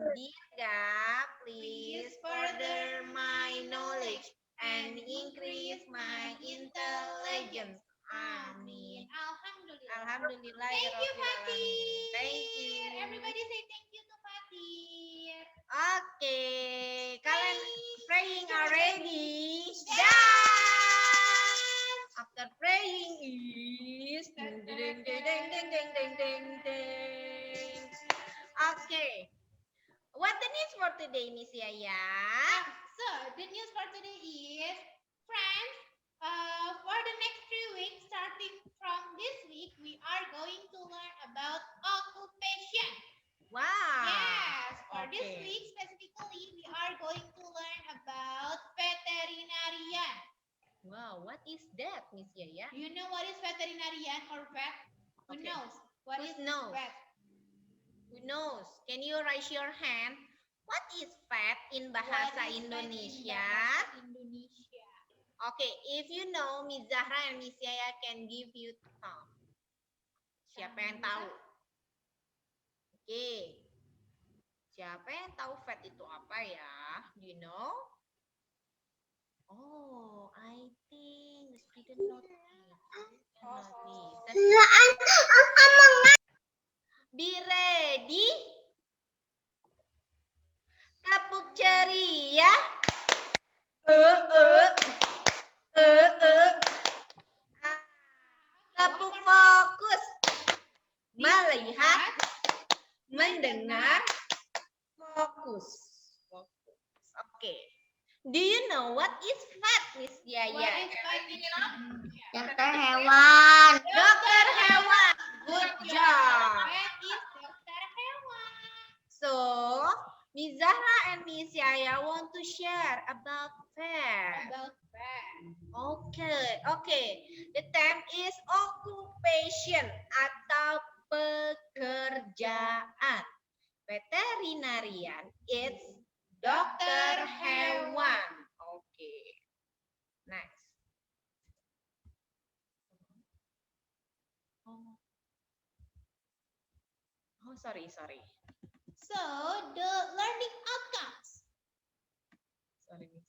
Dear God, please further my knowledge and increase my intelligence. Amin. Alhamdulillah. Alhamdulillah. Thank you, Fatir. Thank you. Everybody say thank you to Fatir. Okay, kalian praying already? Yes. After praying is ding ding ding ding ding ding ding ding ding. Okay. What the news for today, Miss Yaya? So the news for today is, friends, for the next 3 weeks, starting from this week, we are going to learn about occupation. Wow. Yes, for this Okay. week specifically, we are going to learn about veterinarian. Wow, what is that, Miss Yaya? Do you know what is veterinarian or vet? Who Okay. knows? What Who is knows? vet? Who knows? Can you raise your hand? What is vet in Bahasa What is vet in Indonesia? Bahasa Indonesia? Okay, if you know, Miss Zahra and Miss Yaya can give you thumb. Siapa yang tahu? Oke. Siapa yang tahu vet itu apa ya? Do you know? Oh, I think the student not Be ready. Kapuk ceria. Kapuk fokus. Melihat, mendengar, fokus. Oke. Do you know what is vet, Miss Yaya? What is vet in Indonesia? Dokter hewan. Dokter hewan. Good job. Vet is dokter hewan. So, Miss Zahra and Miss Yaya want to share about vet. About vet. Okay. The term is occupation atau pekerjaan. Veterinarian it's dokter hewan. Okay. Next. Oh, sorry. So the learning outcomes. Sorry, Miss.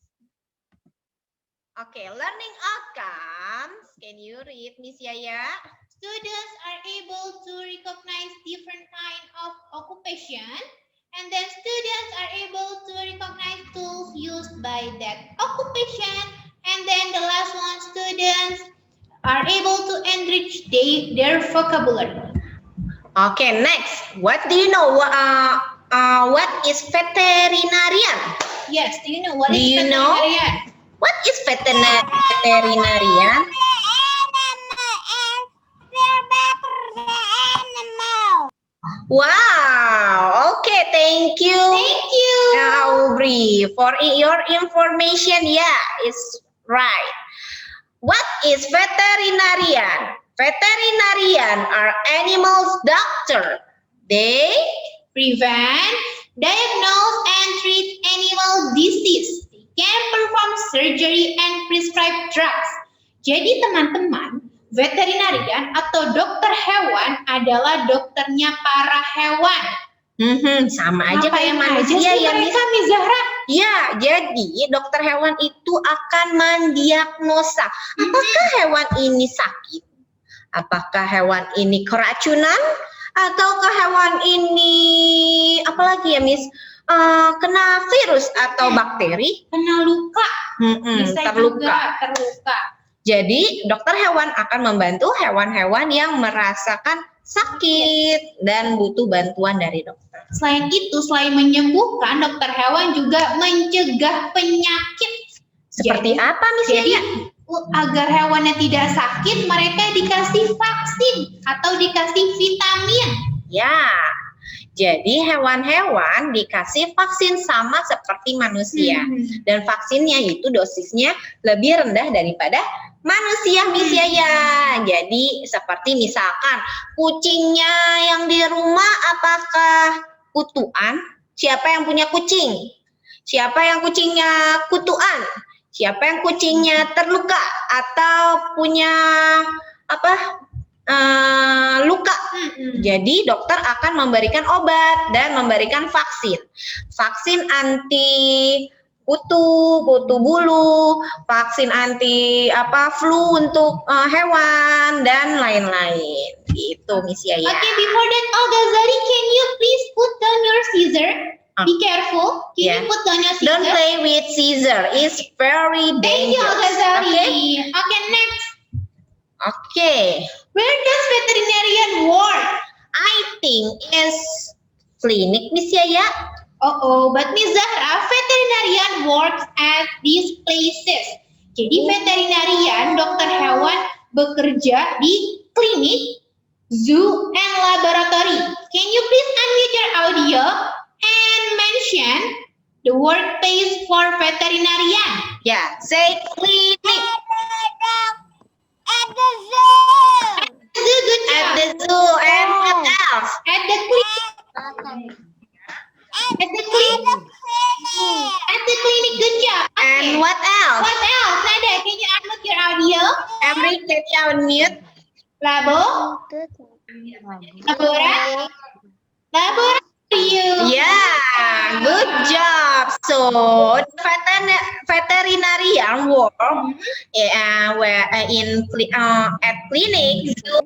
Okay, learning outcomes. Can you read, Miss Yaya? Students are able to recognize different kind of occupation, and then students are able to recognize tools used by that occupation, and then the last one, students are able to enrich their vocabulary. Okay, next. What do you know? What is veterinarian? Yes, do you know what Do is you know? veterinarian? What is veterinarian? Wow. Okay, thank you. Thank you. Aubrey, for your information, yeah, it's right. What is veterinarian? Veterinarian are animals doctor. They Prevent, diagnose, and treat animal disease. They can perform surgery and prescribe drugs. Jadi teman-teman, veterinarian atau dokter hewan adalah dokternya para hewan. sama aja kayak Ngapain aja manusia sih ya, mereka, Miss Zahra? Ya, jadi dokter hewan itu akan mendiagnosa apakah hewan ini sakit, apakah hewan ini keracunan, ataukah hewan ini apalagi ya, Miss, kena virus atau bakteri, Kena luka. Bisa terluka. juga terluka. Jadi dokter hewan akan membantu hewan-hewan yang merasakan sakit dan butuh bantuan dari dokter. Selain itu, selain menyembuhkan, dokter hewan juga mencegah penyakit. Seperti apa, Miss Jadi, Yaya? agar hewannya tidak sakit, mereka dikasih vaksin atau dikasih vitamin. Ya, jadi hewan-hewan dikasih vaksin sama seperti manusia. Dan vaksinnya itu dosisnya lebih rendah daripada manusia, Miss Yaya. Jadi seperti misalkan kucingnya yang di rumah apakah kutuan? Siapa yang punya kucing? Siapa yang kucingnya kutuan? Siapa yang kucingnya terluka atau punya luka. Jadi dokter akan memberikan obat dan memberikan vaksin. Vaksin anti kutu bulu, vaksin anti flu untuk hewan dan lain-lain. Gitu, Miss Yaya. Okay, before that, Al-Ghazali, can you please put down your scissor? Be careful. Can you put down your scissor? Don't play with scissor. It's very dangerous. Thank you, Al-Ghazali. Okay? Okay, next. Okay. Where does veterinarian work? I think is clinic, Miss Yaya. But Miss Zahra, veterinarian works at these places. Jadi veterinarian, dokter hewan, bekerja di klinik, zoo, and laboratory. Can you please unmute your audio and mention the workplace for veterinarian? Yeah, say clinic. At the zoo. Zoo, good At job. the zoo and what else? At the clinic. At the clinic. At the clinic, good job. And Okay. what else? What else? Nada, can you unmute your audio? Emry, can you unmute? Labo? Laboratorium. Yeah, good job. So veterinarian work where at clinic, zoo,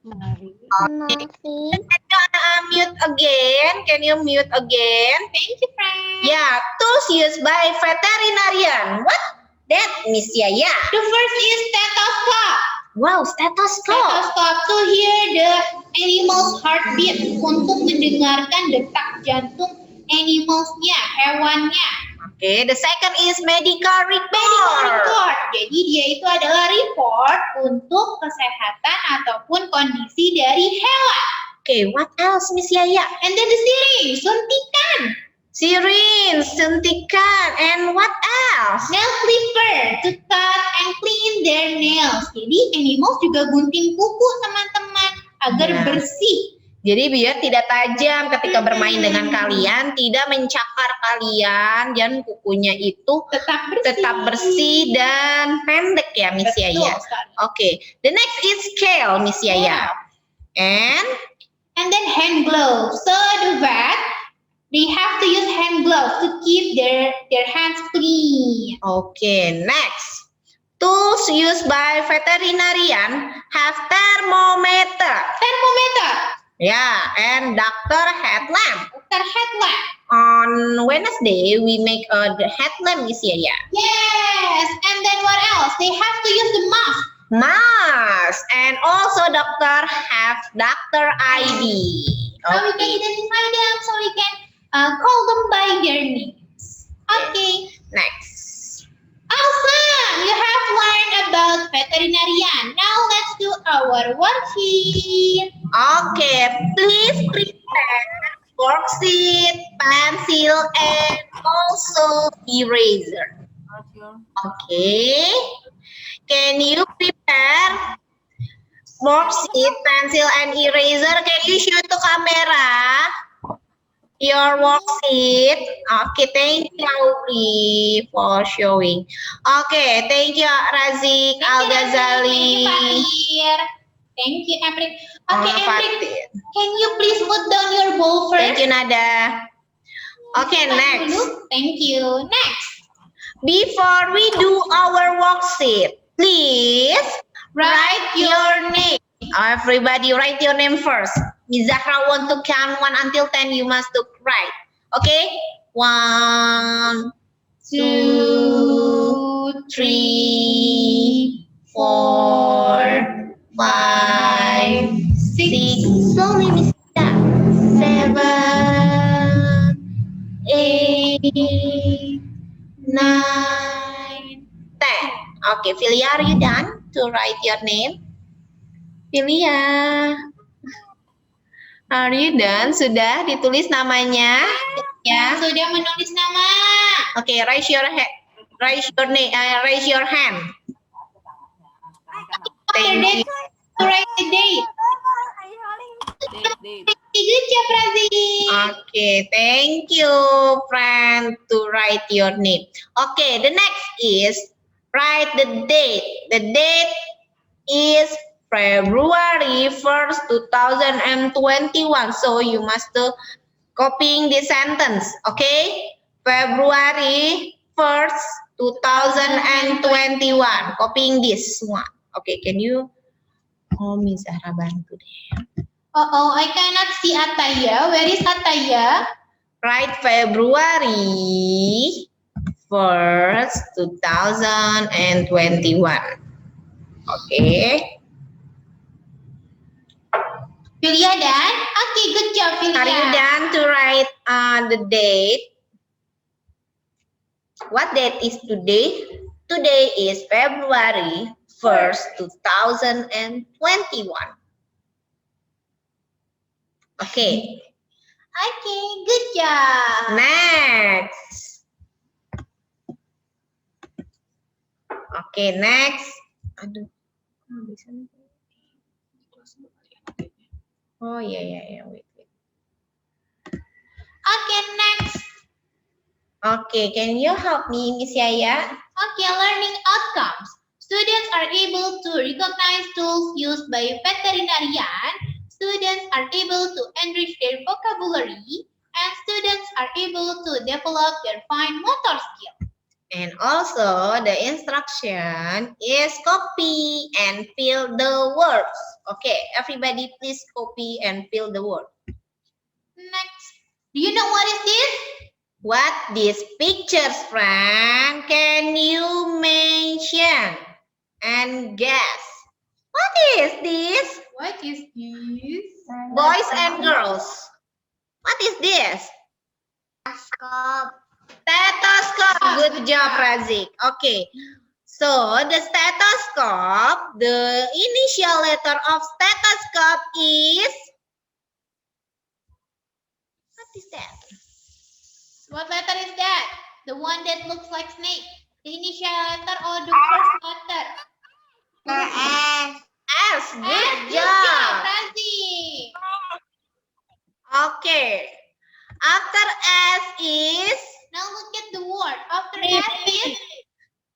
Nasi. Can you mute again? Can you mute again? Thank you, friend. Yeah, tools used by veterinarian. What? That, Miss Yaya. The first is stethoscope. Wow, stethoscope. Stethoscope to hear the animal's heartbeat, untuk mendengarkan detak jantung animalsnya, hewannya. Okay, the second is medical Medical report. report. Jadi dia itu adalah report untuk kesehatan ataupun kondisi dari hewan. Okay, what else, Miss Yaya? And then the syringe, suntikan. Syringe, suntikan, and what else? Nail clipper to cut and clean their nails. Jadi animals juga gunting kuku, teman-teman, agar Ya. bersih. Jadi biar tidak tajam ketika bermain dengan kalian, tidak mencakar kalian, dan kukunya itu tetap bersih dan pendek ya, Miss Betul Yaya. sekali. Okay, the next is scale, Miss Yaya. And then hand gloves. So the vet, they have to use hand gloves to keep their hands clean. Okay, next. Tools used by veterinarian have thermometer. Thermometer, Yeah, and doctor headlamp. dokter headlamp. On Wednesday, we make the headlamp, Miss Yaya. Yes, and then what else? They have to use the mask. Mask, and also doctor have doctor ID. So we can Okay, identify them, so we can call them by their names. Okay. next. Awesome! You have learned about veterinarian. Now let's do our worksheet. Okay, please prepare worksheet, pencil, and also eraser. Okay, can you prepare worksheet, pencil, and eraser? Can you show to camera your worksheet? Okay, thank you, Auri, for showing. Okay, thank you, Razik, Al-Ghazali. Thank you, Emric. Okay, Emric, Fatin. can you please put down your bowl first? Thank you, Nada. Okay, Tahan next. dulu. Thank you. Next. Before we do our worksheet, please write your name. Everybody write your name first. Miss Zahra want to count 1 until 10. You must to write. Okay? 1, 2, 3, 4, 5, 6. Slowly, Miss Zahra. 7, 8, 9, 10. Okay, Philia, are you done to write your name? Philia, are you done? Sudah ditulis namanya? Ya. Sudah menulis nama. Okay, raise your hand. Raise your hand. Thank you. To write the date. Good job, Razi. Okay, thank you, friend, to write your name. Okay, the next is write the date. The date is February 1st, 2021. So you must copying the sentence, okay? February 1st, 2021. Copying this one. Okay, can you? Oh, Miss Zahra bantu deh. Oh, I cannot see Ataya. Where is Ataya? Right, February 1st, 2021. Okay. Filia dan? Okay, good job, Filia. Are you done to write the date? What date is today? Today is February 1st, 2021. Okay. Okay, good job. Next. Okay, next. Aduh. Oh, yeah. Wait. Okay, next. Okay, can you help me, Miss Yaya? Okay, learning outcomes. Students are able to recognize tools used by veterinarian. Students are able to enrich their vocabulary. And students are able to develop their fine motor skill. And also the instruction is copy and fill the words. Okay, everybody please copy and fill the word. Next. Do you know what is this? What these pictures, friend? Can you mention and guess? What is this? What is this? Boys and girls. What is this? Stethoscope. Stethoscope. Good job, Razik. Okay. So the stethoscope, the initial letter of stethoscope is, what is that? What letter is that? The one that looks like snake. The initial letter or the first letter? S. S. Good Good job. job, Razi. Okay. After S is Now look at the word. After S is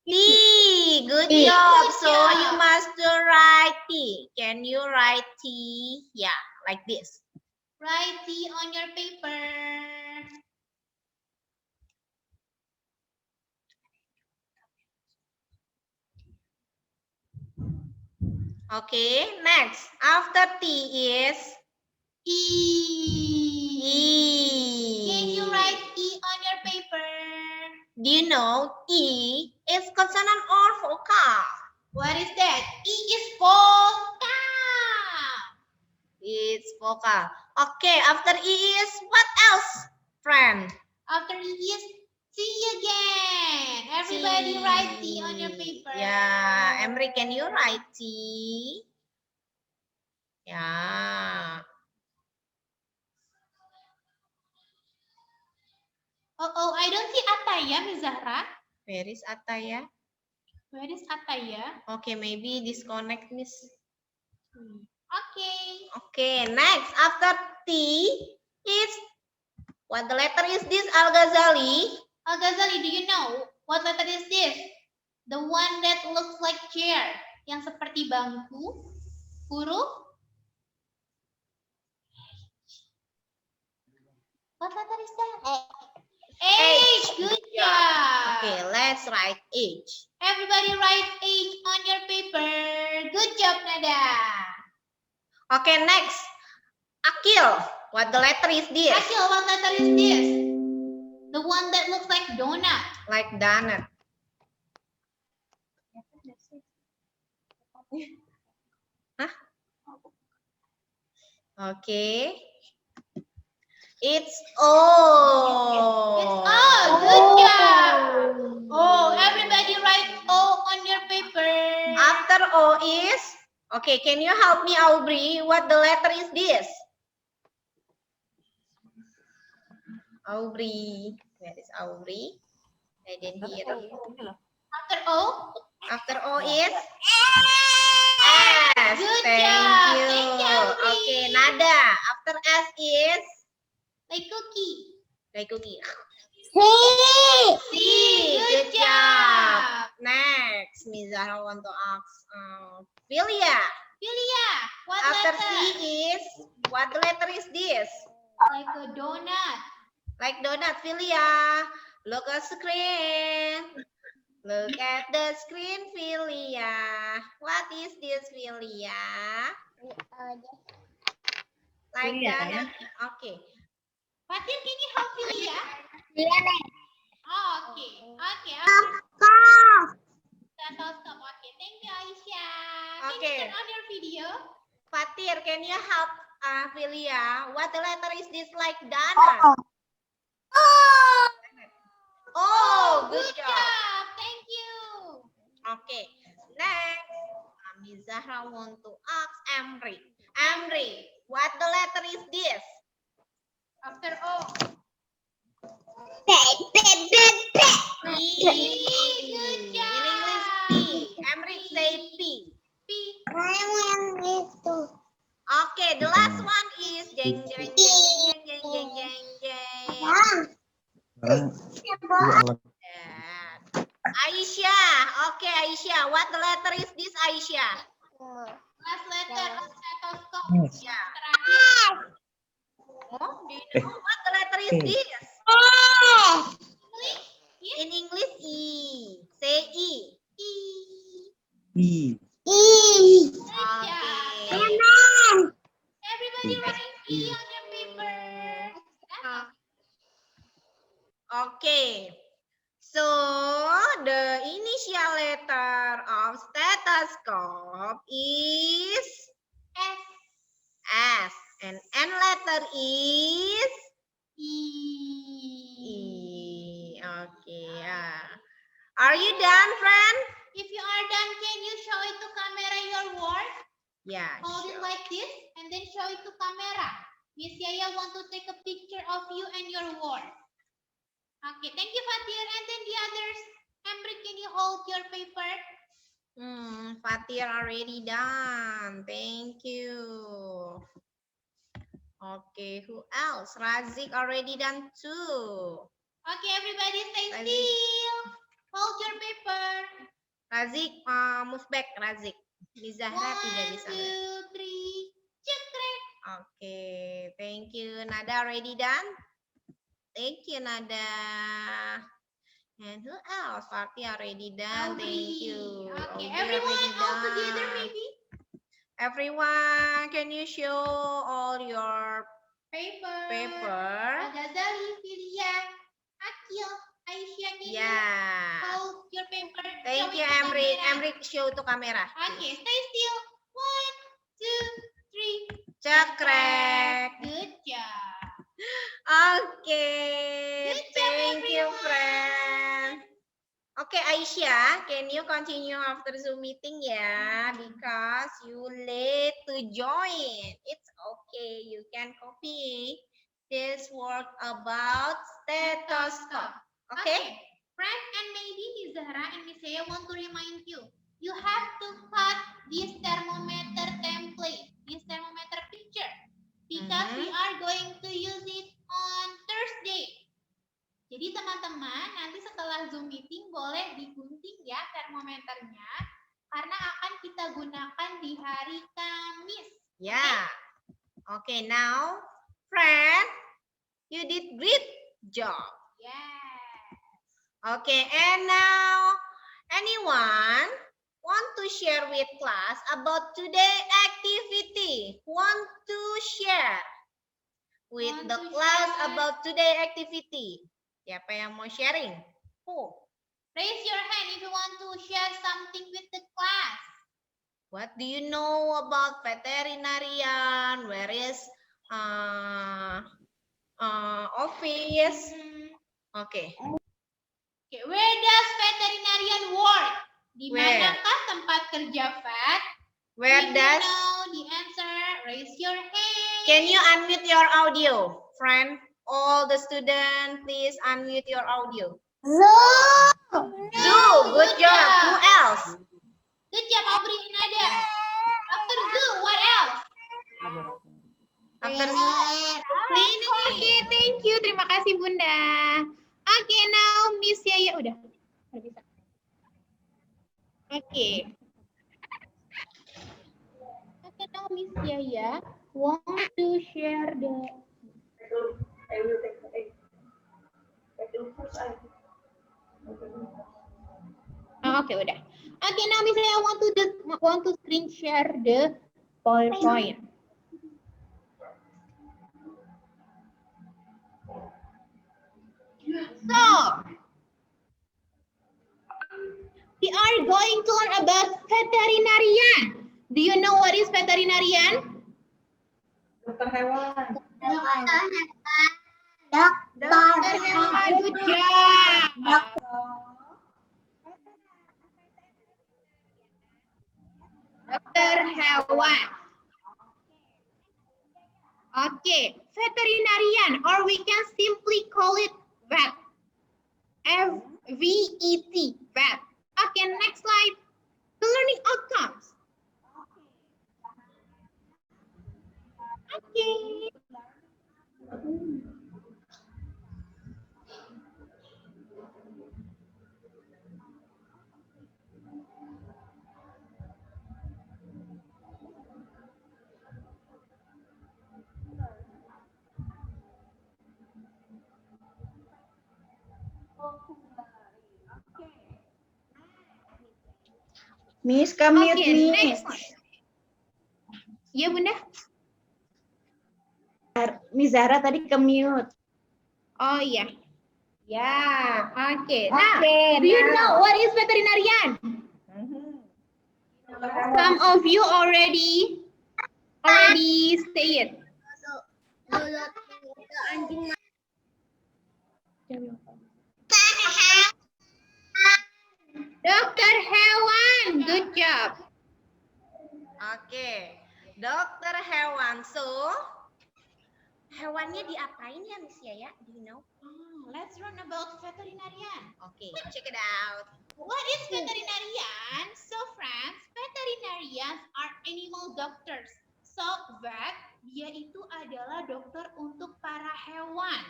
T. Good T. job. Good So job. you must write T. Can you write T? Yeah, like this. write T on your paper. Okay, next. After T is E. Can you E. write E on your paper? Do you know E is consonant or vocal? What is that? E is vocal. It's vocal. Okay, after E is what else, friend? After E is T again. Everybody T. write T on your paper. Yeah, Emre, can you write T? Yeah. Oh, I don't see Ataya, Miss Zahra. Where is Ataya? Where is Ataya? Okay, maybe disconnect, Miss. Okay. Okay, next. After T is, what the letter is this, Al-Ghazali? Al-Ghazali, do you know what letter is this? The one that looks like chair. Yang seperti bangku. Huruf. What letter is that? H. Good job. Okay, let's write H. Everybody write H on your paper. Good job, Nada. Okay, next. Akil. What the letter is this? Akil, what letter is this? The one that looks like donut. Like donut. Huh? Okay. It's O. It's O. Good job. Oh, everybody write O on your paper. After O is, okay, can you help me, Aubrey? What the letter is this? Aubrey. Where is Aubrey? I didn't hear. After O? After O is S. Good Thank job. you. Thank you, Aubrey. Okay, Nada. After S is Like cookie. like cookie. C. Good job. Next, Miss Zahra want to ask Philia. Philia, what After letter? C is, what letter is this? Like a donut. Like donut, Philia. Look at screen. Look at the screen, Philia. What is this, Philia? Like donut. Okay. Fatir, can you help Philia? Iya nih. Oh, okay. Okay. Stop. Stop. Okay. Thank you, Aisyah. Can Okay. you turn on your video? Fatir, can you help Philia? What letter is this like donut? Oh, good job. Thank you. Okay. Next, Miss Zahra want to ask Emri. Emri, what the letter is this? After O. P. P. Good In job. English, P. Emri say P. P. Yang itu. Okay, the last one is jeng jeng jeng jeng jeng jeng jeng. Yeah. Aisyah. Okay, Aisyah. What the letter is this, Aisyah? Last letter of stethoscope. Yeah. Terakhir. Oh, do you know what the letter is this? English. Yes. In English, E. Say E. E. I. Good job. Okay. Everybody write E on your paper. Okay. So the initial letter of stethoscope is S. S, and N letter is E. E. Okay. Are you done, friend? If you are done, can you show it to camera your work? Yeah. Hold it Sure. like this and then show it to camera. Miss Yaya want to take a picture of you and your work. Okay, thank you, Fatir. And then the others. Emri, can you hold your paper? Fatir already done. Thank you. Okay, who else? Razik already done too. Okay, everybody stay Razik. still. Hold your paper. Razik, move back, Razik. Di Zahra tidak 1, bisa. 2, 3. Cekrek. Okay, thank you. Nada already done? Thank you, Nada. And who else? Fatih already done. Thank you. Okay, Audrey everyone already all together done. maybe. Everyone, can you show all your Paper. Al-Ghazali, Filia, Akil, Aisyah, Nina. Yeah. Hold your paper. Thank Show you, it to Emric. camera. Emric, show to camera. Okay, stay still. 1, 2, 3. Cekrek. Good job. Okay. Good job, Thank you, everyone. friend. Okay, Aisyah, can you continue after Zoom meeting ya? Because you late to join. It's okay. You can copy this work about stethoscope. Okay? Friend, and maybe Miss Zahra and Miss Yaya want to remind you. You have to cut this thermometer template, this thermometer picture. Because we are going to use it on Thursday. Jadi teman-teman, nanti setelah Zoom meeting boleh digunting ya termometernya. Karena akan kita gunakan di hari Kamis. Yeah. Okay, now, friend, you did great job. Yes. Okay, and now, anyone want to share with class about today activity? Want to share with Want the to class share? about today activity? Siapa yang mau sharing? Who? Raise your hand if you want to share something with the class. What do you know about veterinarian? Where is office? Okay. Okay, where does veterinarian work? Di Where? manakah tempat kerja vet? Where If you does? know the answer, raise your hand. Can you unmute your audio, friend? All the students, please unmute your audio. Zoo, good job. Who else? Good job, Aubrey and Nada. After zoo, what else? After Cleaning. Okay, thank you. Terima kasih, Bunda. Okay, now Miss Yaya udah bisa. Okay. Okay, now Miss Yaya want to share the. Okay, udah. Okay, now Miss Yaya want to screen share the PowerPoint. So, we are going to learn about veterinarian. Do you know what is veterinarian? Dokter hewan. Dokter hewan, good job. Dokter hewan. Okay, veterinarian, or we can simply call it vet. V-E-T, vet. Okay, next slide. The learning outcomes. Okay. Miss, commute, Okay, Miss. next one. Ya, Bunda. Miss Zahra tadi commute. Oh iya. Ya, oke. Nah, Okay, do you now. know what is veterinarian? Some of you already say it. Dokter hewan, good job. Oke, dokter hewan. So, hewannya diapain ya, Miss Yaya? Do you know? Let's learn about veterinarian. Oke, check it out. What is veterinarian? So friends, veterinarians are animal doctors. So vet, dia itu adalah dokter untuk para hewan.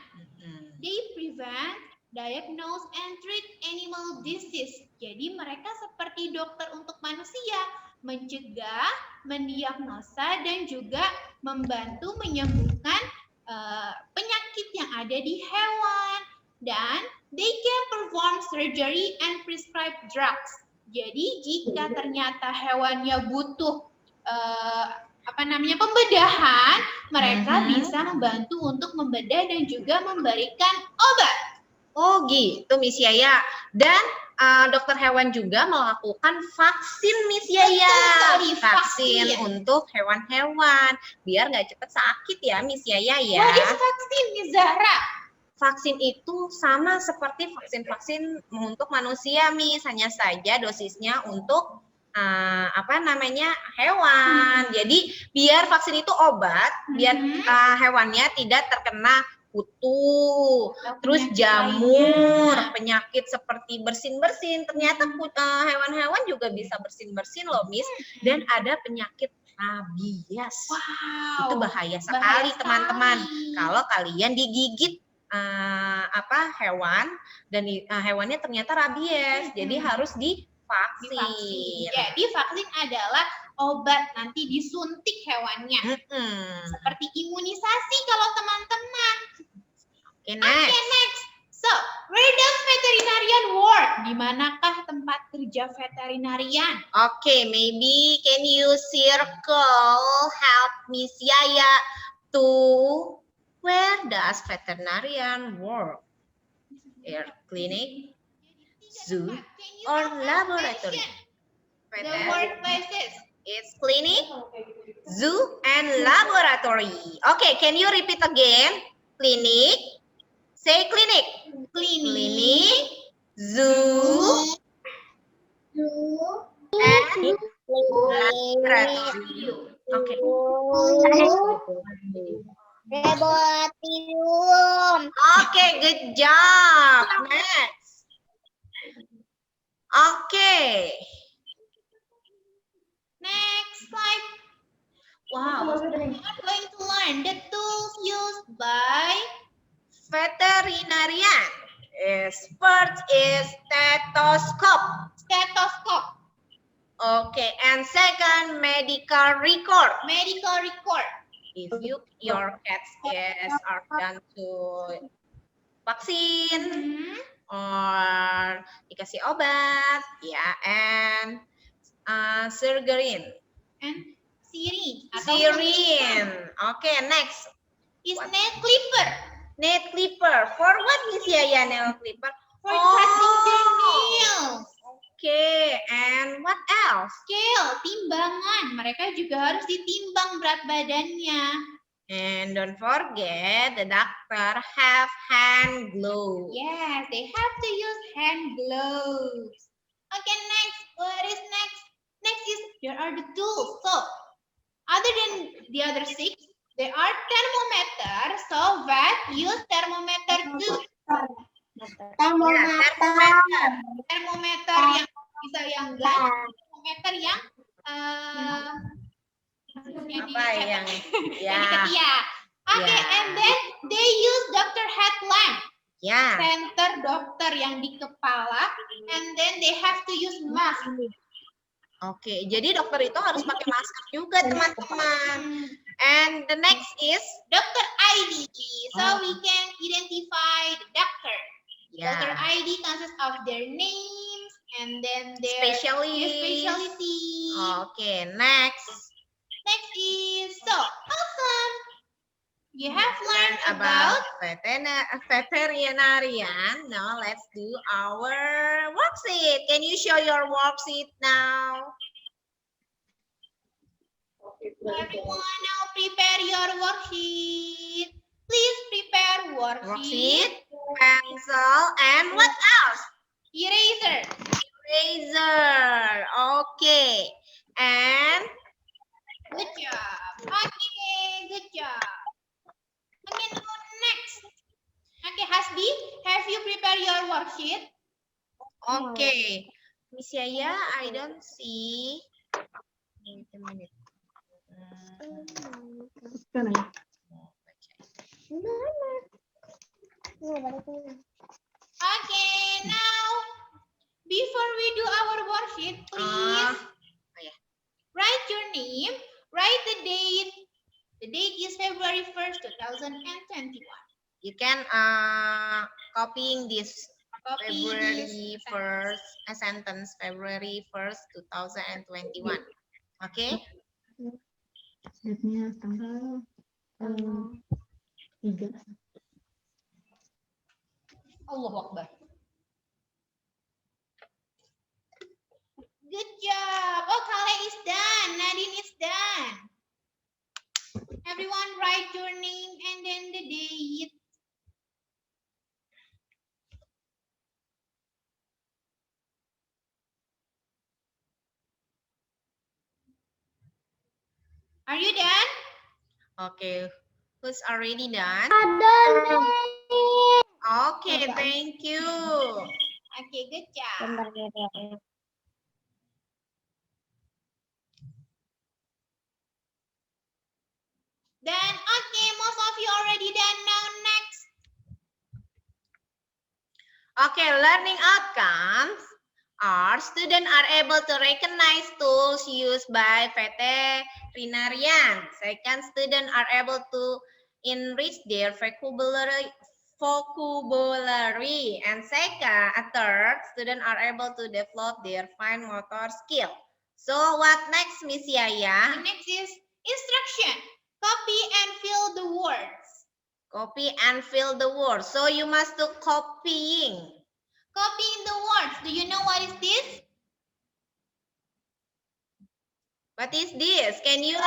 They prevent, diagnose, and treat animal disease. Jadi mereka seperti dokter untuk manusia, mencegah, mendiagnosa, dan juga membantu menyembuhkan penyakit yang ada di hewan. Dan they can perform surgery and prescribe drugs. Jadi jika ternyata hewannya butuh pembedahan, mereka bisa membantu untuk membedah dan juga memberikan obat. Oh gitu, Miss Yaya. Dan dokter hewan juga melakukan vaksin, Miss Yaya. Betul sekali, Vaksin vaksin. untuk hewan-hewan biar nggak cepat sakit ya, Miss Yaya ya. What is vaksin, Miss Zahra? Vaksin itu sama seperti vaksin-vaksin untuk manusia, Miss. Hanya saja dosisnya untuk hewan. Jadi biar vaksin itu obat, biar hewannya tidak terkena kutu, terus jamur, penyakit seperti bersin-bersin. Ternyata hewan-hewan juga bisa bersin-bersin loh, Miss. Dan ada penyakit rabies. Wow. Itu bahaya sekali, teman-teman. Kalau kalian digigit hewan dan hewannya ternyata rabies, jadi harus divaksin. Jadi vaksin adalah obat, nanti disuntik hewannya. Seperti imunisasi kalau teman-teman. Okay, next. Okay, next. So, where does veterinarian work? Di manakah tempat kerja veterinarian? Okay, maybe can you circle help Miss Yaya to where does veterinarian work? Air clinic, zoo, or laboratory? The workplaces. It's clinic, zoo, and laboratory. Okay, can you repeat again? Clinic. Say clinic. Clinic, zoo, and laboratory. Okay. Laboratorium. Okay, good job. Next. Okay. Next slide. Wow. We are going to learn the tools used by Veterinarian. is first is stethoscope. Stethoscope. Okay, and second medical record. Medical record. If your cat's ears are done to vaksin Hmm. or dikasih obat, ya, and surgery. And syringe. Syringe. Okay, next. Is What? nail clipper. Nail clipper. For what, Miss Yaya, nail clipper? For cutting their nails. Okay, and what else? Scale, timbangan. Mereka juga harus ditimbang berat badannya. And don't forget, the doctor have hand gloves. Yes, they have to use hand gloves. Okay, next. What is next? Next is, here are the tools. So, other than the other 6, there are thermometer. So, vet use thermometer too. Termometer yang bisa yang gas, termometer yang Apa yang yang ya? di ketiak. Okay, Ya. and then they use doctor headlamp. Ya. Center dokter yang di kepala, and then they have to use mask. Oke, jadi dokter itu harus pakai masker juga, teman-teman. And the next is Doctor ID, so we can identify the doctor. Doctor ya, ID consists of their names and then their specialist. specialty. Oke, next. Next is, so awesome. You have Learn learned about about veterinarian. Now let's do our worksheet. Can you show your worksheet now? everyone. Now prepare your worksheet. Please prepare Worksheet, pencil, and what else? Eraser. Eraser. Okay. And Good job. Okay, good job. Okay, now next. Okay, Hasbi, have you prepared your worksheet? okay. Miss Yaya, I don't see. Wait a minute. Okay, now before we do our worksheet, please write your name, write the date. The date is February 1st, 2021. You can copying this Copy February this 1st, a sentence February 1st, 2021. Okay? Date-nya tanggal 3. Allahu Akbar. Good job. Oh, Kale is done. Nadine is done. Everyone write your name and then the date. Are you done? Okay. Who's already done? Okay, thank you. Okay, good job. Then, okay, most of you already done. Now, next. Okay, learning outcomes are students are able to recognize tools used by veterinarian. Second, students are able to enrich their vocabulary. And third, students are able to develop their fine motor skill. So what next, Miss Yaya? The next is instruction. Copy and fill the words. Copy and fill the words. So you must do copying. Copying the words. Do you know what is this? What is this? Can you?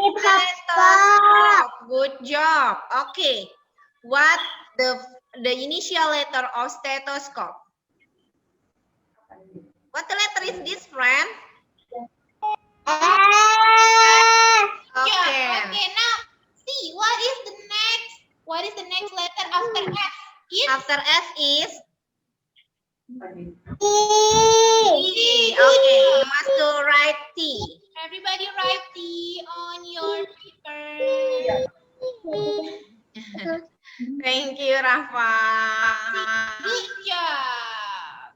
Stethoscope. Good job. Okay. What the initial letter of stethoscope? What letter is this, friend? Yeah. Okay. Okay. Now, see what is the next? What is the next letter after F? Is After S is E. T. Okay. You must do write T. everybody write T on your paper. Thank you, Rafa. Good job.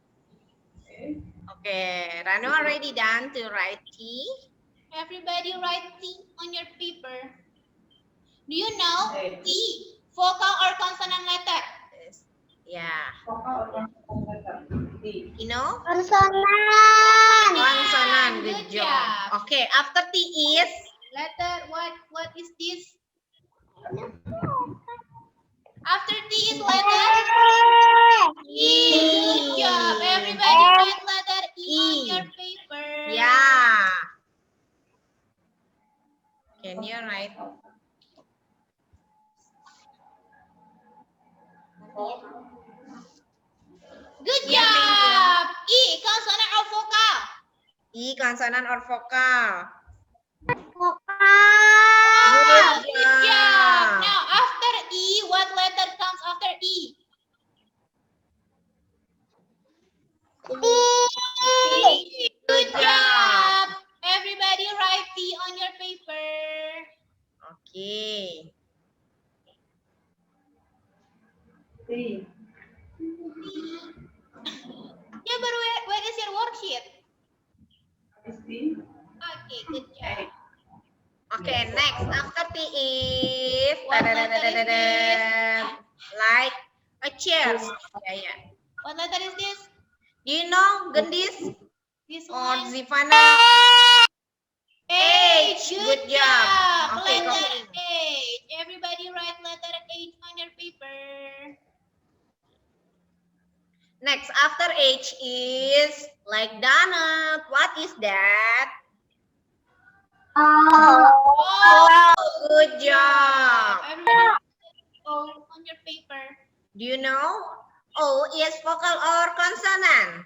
Okay, Rano already done to write T. Everybody write T on your paper. Do you know T, vocal or consonant letter? Yeah. You know? Konsonan. Consonant. Good Good job. job. Okay, after T is Letter, what is this? After T is letter E. Good job. Everybody write letter E on your paper. yeah. Can you write? Good Yeah, thank you. job. E, consonant or vocal? E consonant or vocal? Wow, Good good job. job. Now, after E, what letter comes after E? E. Good job. Everybody write T on your paper. Okay. Yeah, but where is your worksheet? Okay, good job. Okay, next after T is What letter is this? like a chair. Yeah. What letter is this? Do you know Gendis This or one. Zivana? H. Good Good job. job. Okay, Letter copy. H. Everybody write letter H on your paper. Next after H is like donut. What is that? Oh, Good job. everybody write O on your paper. Do you know O is vocal or consonant?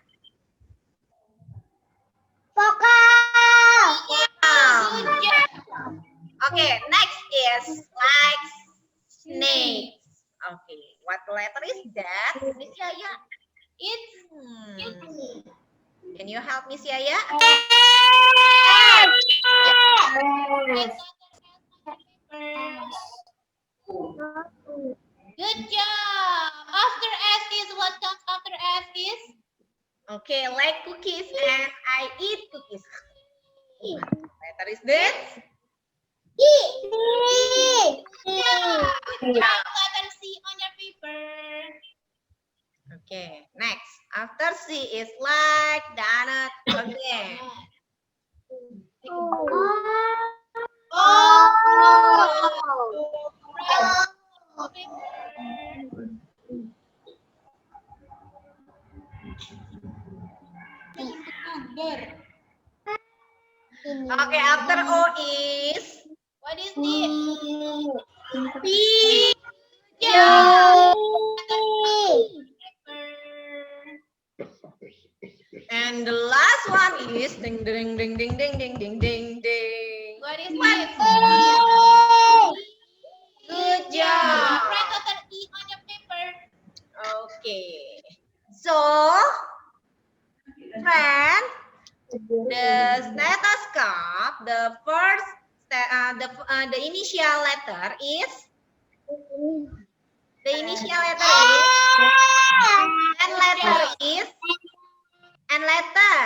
Good job. Okay, next is like snake. Okay, what letter is that, Miss Yaya? It's Can you help Miss Yaya? write letter S on your paper. Good job. After S is what comes after S is? Okay, like cookies and I eat cookies. Letter is this? Good job. Letter C on your paper. Okay, next. After C is like donut again. Okay, after O is What is this? P. Job. and the last one is ding ding ding ding ding ding ding ding ding. What is this? Good Write job. letter E on your paper. Okay. So, friend, the stethoscope, the first, the initial letter is and letter.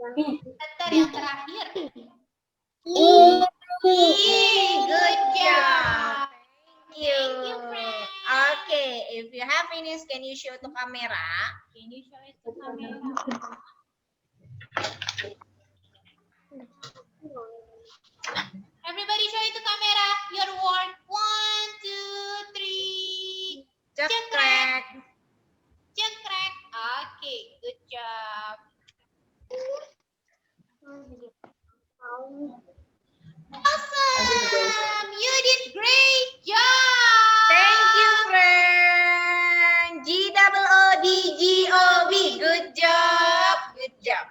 Letter yang terakhir. Good job. Thank you. Thank you, friend. Okay, if you have finished, can you show to camera? Can you show it to camera? Everybody show it to camera. Your work. 1, 2, 3. Cekrek. Cekrek. Okay, good job. Awesome. You did great job. Thank you, friend. GOODGOB. Good job. Good job.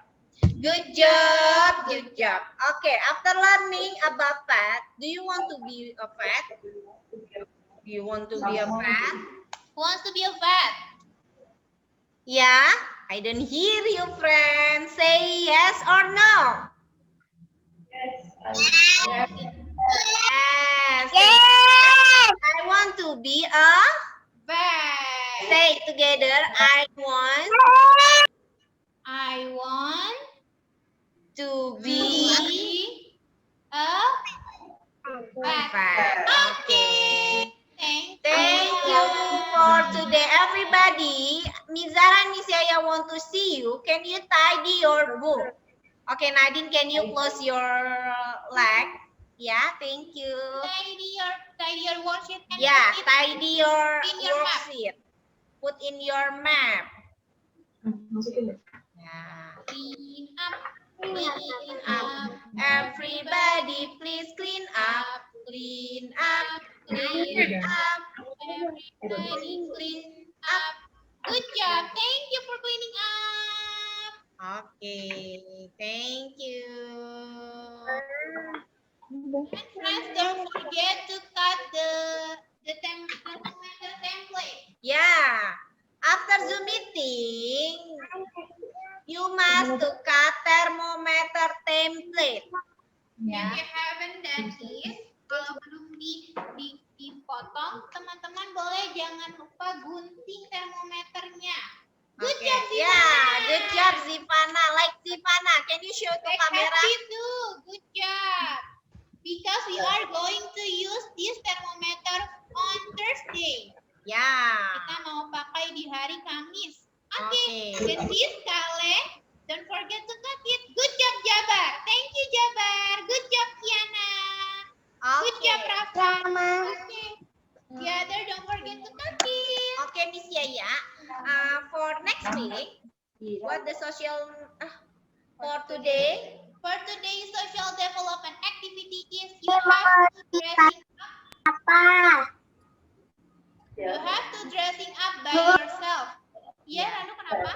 Good job. Good job. Okay, after learning about pet, do you want to be a pet? Do you want to be a pet? Who wants to be a vet? Yeah? I don't hear you, friend. Say yes or no. Yes. I want to be a. Bat. Say it together. I want to be a bat. bat. Okay. Thank you for today, everybody. Mizara and Miss Yaya want to see you. Can you tidy your book? Okay, Nadine, can you close your leg? Yeah, thank you. Tidy your worksheet and Yeah, put it tidy your in your map. worksheet. Put in your map. Yeah. Clean up. Clean up. Everybody, please clean up. Clean up. Clean up. Everybody clean up. Good job. Thank you for cleaning up. Okay, thank you. And friends, don't forget to cut the template. Yeah, after Zoom meeting, you must to cut thermometer template. If you haven't done this, kalau belum dipotong, teman-teman boleh jangan lupa gunting termometernya. Good Okay. job, Zivana. Yeah, good job, Zivana. Like Zivana, can you show to Like camera? happy too. Good job. Because we are going to use this thermometer on Thursday. Yeah. Kita mau pakai di hari Kamis. Okay. With this, Kale, don't forget to cut it. Good job, Jabar. Thank you, Jabar. Good job, Kiana. Good job, Rafa. Okay. The other, don't forget to cut it. Okay, Miss Yaya. For next week, what the social for today? For today's social development activity is you have to dressing up. You have to dressing up by yourself. Iya, Ranu kenapa?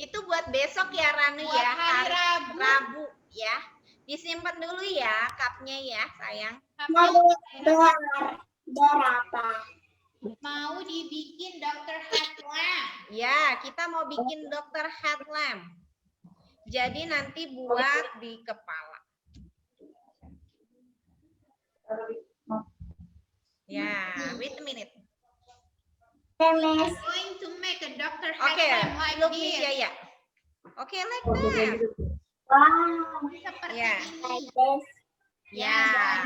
Itu buat besok ya, Ranu Buat ya. hari Rabu. Rabu ya. Disimpan dulu ya cupnya ya, sayang. Mau dibikin Dr. Headlamp. Ya, kita mau bikin Dr. Headlamp. Jadi nanti buat di kepala. Ya, wait a minute. We are going to make a Dr. Okay, Headlamp like look Miss this. Yaya. Okay, like that. Seperti Yeah. ini. Yeah.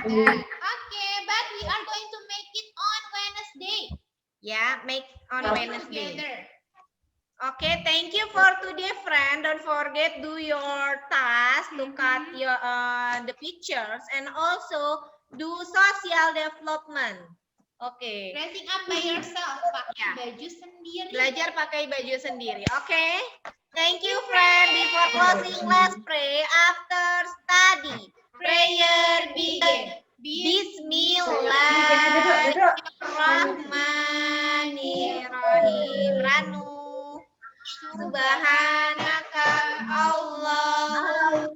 Okay, but we are going to make it on Wednesday. Yeah, make on Wednesday. Together. Okay, thank you for today, friend. Don't forget do your task to cut your the pictures and also do social development. Okay. Dressing up by yourself. Pakai Yeah. baju sendiri. Belajar pakai baju sendiri. Okay. Thank you, friend. Before closing, let's pray. After study, prayer begin. Bismillahirrahmanirrahim. Ranu. Subhanaka Allah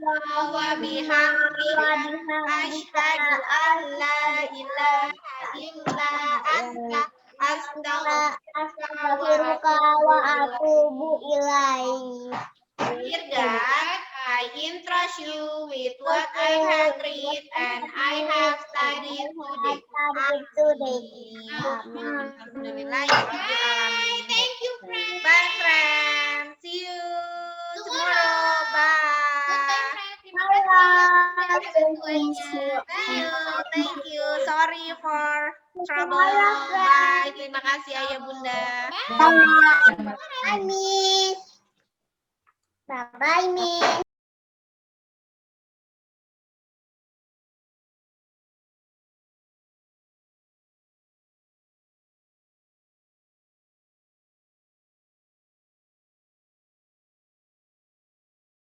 wa bihamdika asyhadu an la ilaha illa anta astaghfiruka wa atubu ilaik. Dear God, I entrust you with what I have read and I have studied today. Amin. Alhamdulillah ya Rabbil Alamin. Thank you, friend. Bye, friends. See you tomorrow. Bye. Terima kasih. Thank you. Sorry for trouble. Bye. Terima kasih Ayah Bunda. Bye, Miss. Bye, Miss.